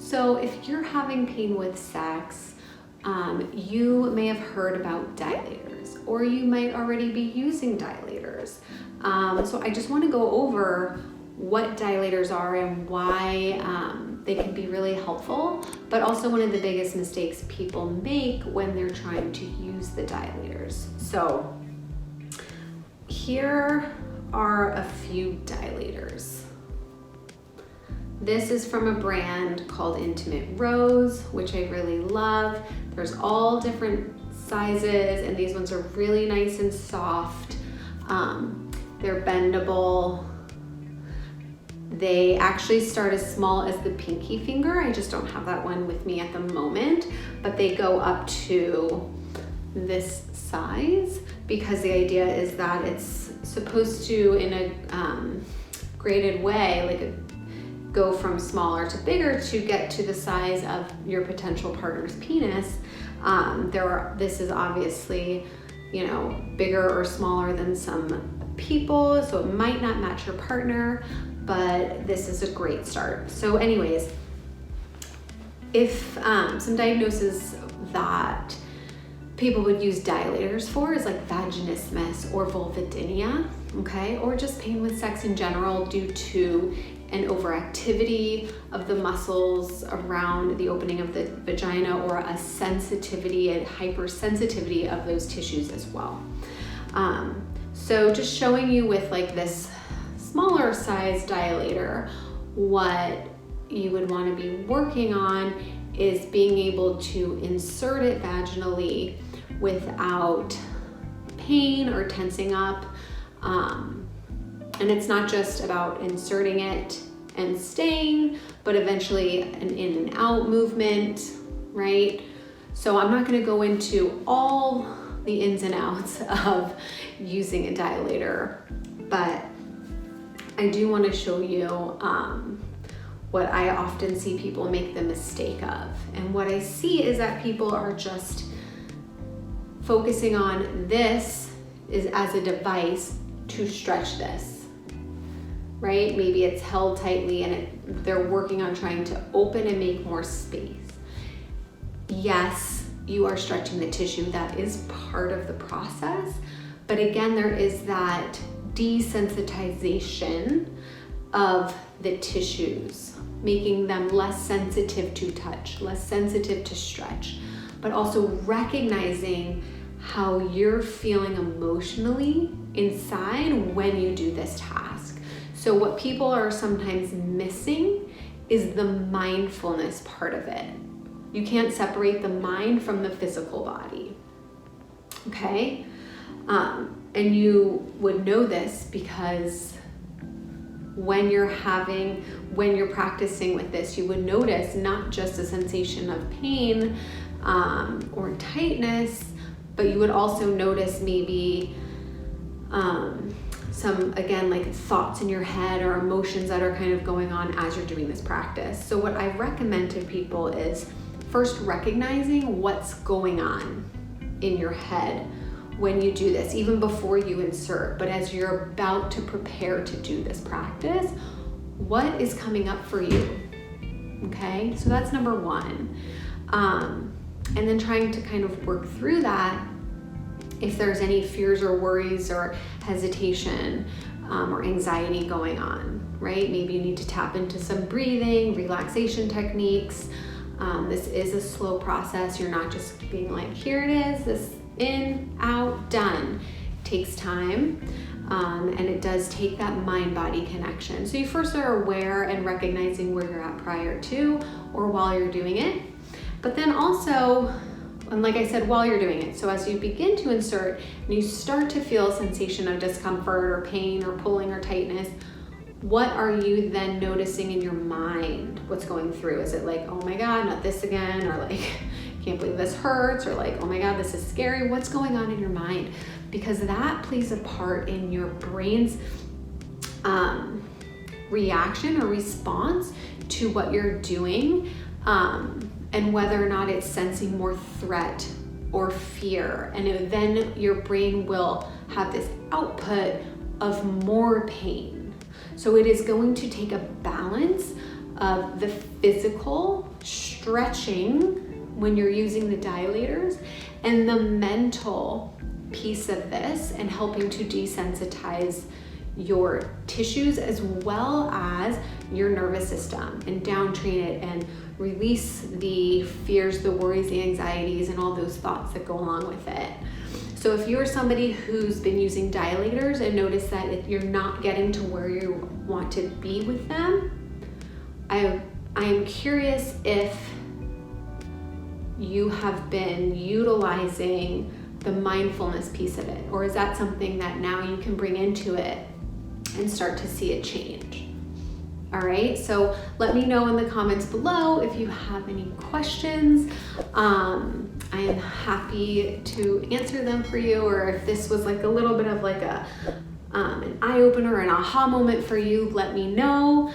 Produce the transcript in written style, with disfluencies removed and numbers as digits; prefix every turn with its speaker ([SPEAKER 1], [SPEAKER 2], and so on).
[SPEAKER 1] So if you're having pain with sex, you may have heard about dilators, or you might already be using dilators. So I just want to go over what dilators are and why they can be really helpful, but also one of the biggest mistakes people make when they're trying to use the dilators. So here are a few dilators. This is from a brand called Intimate Rose, which I really love. There's all different sizes, and these ones are really nice and soft. They're bendable. They actually start as small as the pinky finger. I just don't have that one with me at the moment, but they go up to this size because the idea is that it's supposed to, in a graded way, go from smaller to bigger to get to the size of your potential partner's penis. This is obviously, bigger or smaller than some people, so it might not match your partner, but this is a great start. So anyways, if some diagnoses that people would use dilators for is like vaginismus or vulvodynia, okay, or just pain with sex in general due to an overactivity of the muscles around the opening of the vagina, or a sensitivity and hypersensitivity of those tissues as well. So just showing you with this smaller size dilator, what you would want to be working on is being able to insert it vaginally without pain or tensing up. And it's not just about inserting it and staying, but eventually an in and out movement, right? So I'm not going to go into all the ins and outs of using a dilator, but I do want to show you what I often see people make the mistake of. And what I see is that people are just focusing on this as a device to stretch this, right? Maybe it's held tightly and they're working on trying to open and make more space. Yes, you are stretching the tissue. That is part of the process. But again, there is that desensitization of the tissues, making them less sensitive to touch, less sensitive to stretch, but also recognizing how you're feeling emotionally inside when you do this task. So what people are sometimes missing is the mindfulness part of it. You can't separate the mind from the physical body, okay? And you would know this because when you're practicing with this, you would notice not just a sensation of pain or tightness, but you would also notice maybe some, again, thoughts in your head or emotions that are kind of going on as you're doing this practice. So what I recommend to people is first recognizing what's going on in your head when you do this, even before you insert, but as you're about to prepare to do this practice, what is coming up for you, okay? So that's number one. And then trying to kind of work through that if there's any fears or worries or hesitation or anxiety going on, right? Maybe you need to tap into some breathing, relaxation techniques. This is a slow process. You're not just being like, here it is, this in, out, done. It takes time, and it does take that mind-body connection. So you first are aware and recognizing where you're at prior to or while you're doing it, but then also, and like I said, while you're doing it. So as you begin to insert and you start to feel a sensation of discomfort or pain or pulling or tightness, what are you then noticing in your mind? What's going through? Is it like, oh my God, not this again? Or like, can't believe this hurts, or like, oh my God, this is scary. What's going on in your mind? Because that plays a part in your brain's reaction or response to what you're doing, and whether or not it's sensing more threat or fear. And then your brain will have this output of more pain. So it is going to take a balance of the physical stretching when you're using the dilators and the mental piece of this and helping to desensitize your tissues as well as your nervous system and down train it and release the fears, the worries, the anxieties, and all those thoughts that go along with it. So if you're somebody who's been using dilators and notice that you're not getting to where you want to be with them, I am curious if you have been utilizing the mindfulness piece of it, or is that something that now you can bring into it and start to see a change? All right, so let me know in the comments below if you have any questions. I am happy to answer them for you, or if this was like a little bit of like an eye-opener, an aha moment for you, let me know.